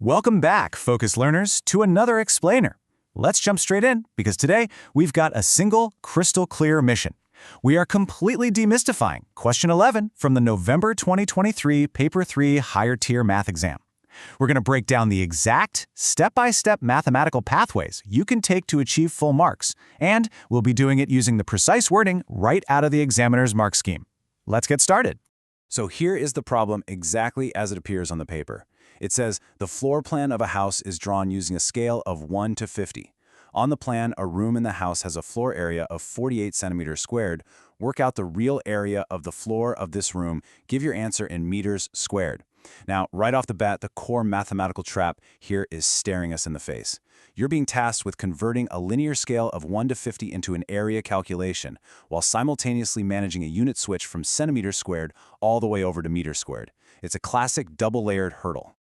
Welcome back, focused learners, to another explainer. Let's jump straight in, because today we've got a single, crystal clear mission. We are completely demystifying question 11 from the November 2023 Paper 3 Higher Tier Math exam. We're going to break down the exact, step-by-step mathematical pathways you can take to achieve full marks, and we'll be doing it using the precise wording right out of the examiner's mark scheme. Let's get started. So here is the problem exactly as it appears on the paper. It says, the floor plan of a house is drawn using a scale of 1 to 50. On the plan, a room in the house has a floor area of 48 centimeters squared. Work out the real area of the floor of this room. Give your answer in meters squared. Now, right off the bat, the core mathematical trap here is staring us in the face. You're being tasked with converting a linear scale of 1 to 50 into an area calculation, while simultaneously managing a unit switch from centimeters squared all the way over to meters squared. It's a classic double-layered hurdle.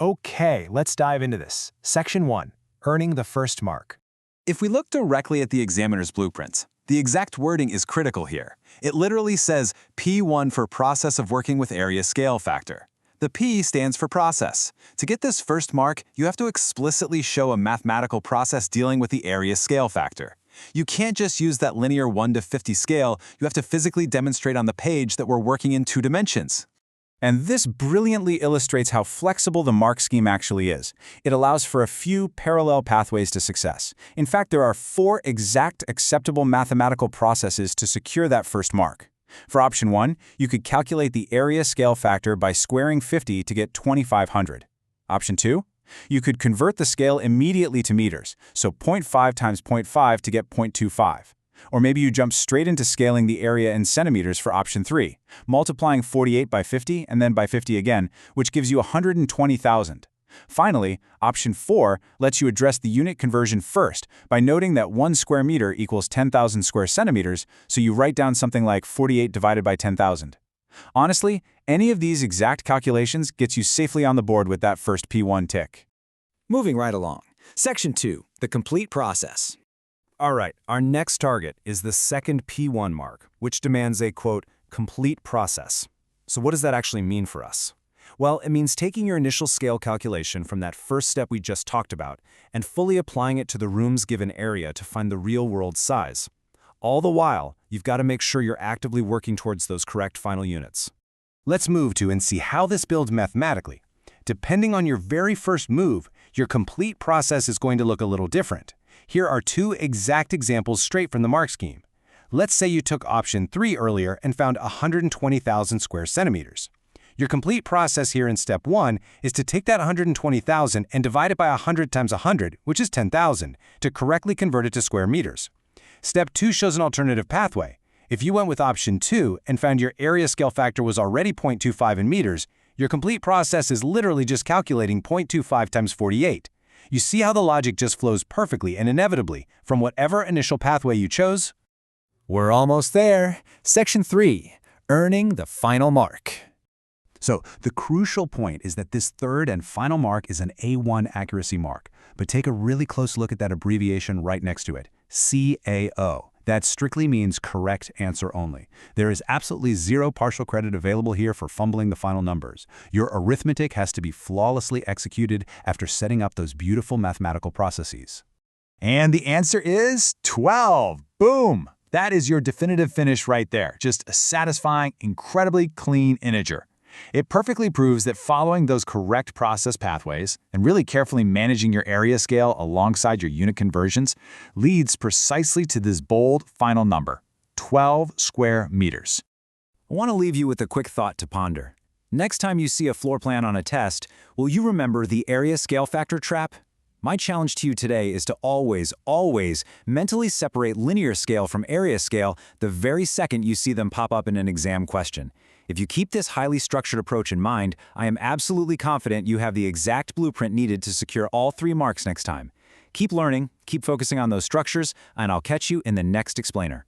Okay, let's dive into this. Section 1, earning the first mark. If we look directly at the examiner's blueprints, the exact wording is critical here. It literally says P1 for process of working with area scale factor. The P stands for process. To get this first mark, you have to explicitly show a mathematical process dealing with the area scale factor. You can't just use that linear 1 to 50 scale, you have to physically demonstrate on the page that we're working in 2 dimensions. And this brilliantly illustrates how flexible the mark scheme actually is. It allows for a few parallel pathways to success. In fact, there are 4 exact acceptable mathematical processes to secure that first mark. For option 1, you could calculate the area scale factor by squaring 50 to get 2,500. Option 2, you could convert the scale immediately to meters, so 0.5 times 0.5 to get 0.25. Or maybe you jump straight into scaling the area in centimeters for option 3, multiplying 48 by 50 and then by 50 again, which gives you 120,000. Finally, option 4 lets you address the unit conversion first by noting that 1 square meter equals 10,000 square centimeters, so you write down something like 48 divided by 10,000. Honestly, any of these exact calculations gets you safely on the board with that first P1 tick. Moving right along. Section 2, the complete process. All right, our next target is the second P1 mark, which demands a, quote, complete process. So what does that actually mean for us? Well, it means taking your initial scale calculation from that first step we just talked about and fully applying it to the room's given area to find the real-world size. All the while, you've got to make sure you're actively working towards those correct final units. Let's move to and see how this builds mathematically. Depending on your very first move, your complete process is going to look a little different. Here are 2 exact examples straight from the mark scheme. Let's say you took option 3 earlier and found 120,000 square centimeters. Your complete process here in step 1 is to take that 120,000 and divide it by 100 times 100, which is 10,000, to correctly convert it to square meters. Step 2 shows an alternative pathway. If you went with option 2 and found your area scale factor was already 0.25 in meters, your complete process is literally just calculating 0.25 times 48. You see how the logic just flows perfectly and inevitably from whatever initial pathway you chose? We're almost there. Section 3, earning the final mark. So the crucial point is that this third and final mark is an A1 accuracy mark, but take a really close look at that abbreviation right next to it, CAO. That strictly means correct answer only. There is absolutely 0 partial credit available here for fumbling the final numbers. Your arithmetic has to be flawlessly executed after setting up those beautiful mathematical processes. And the answer is 12. Boom! That is your definitive finish right there. Just a satisfying, incredibly clean integer. It perfectly proves that following those correct process pathways and really carefully managing your area scale alongside your unit conversions leads precisely to this bold final number, 12 square meters. I want to leave you with a quick thought to ponder. Next time you see a floor plan on a test, will you remember the area scale factor trap? My challenge to you today is to always mentally separate linear scale from area scale the very second you see them pop up in an exam question. If you keep this highly structured approach in mind, I am absolutely confident you have the exact blueprint needed to secure all 3 marks next time. Keep learning, keep focusing on those structures, and I'll catch you in the next explainer.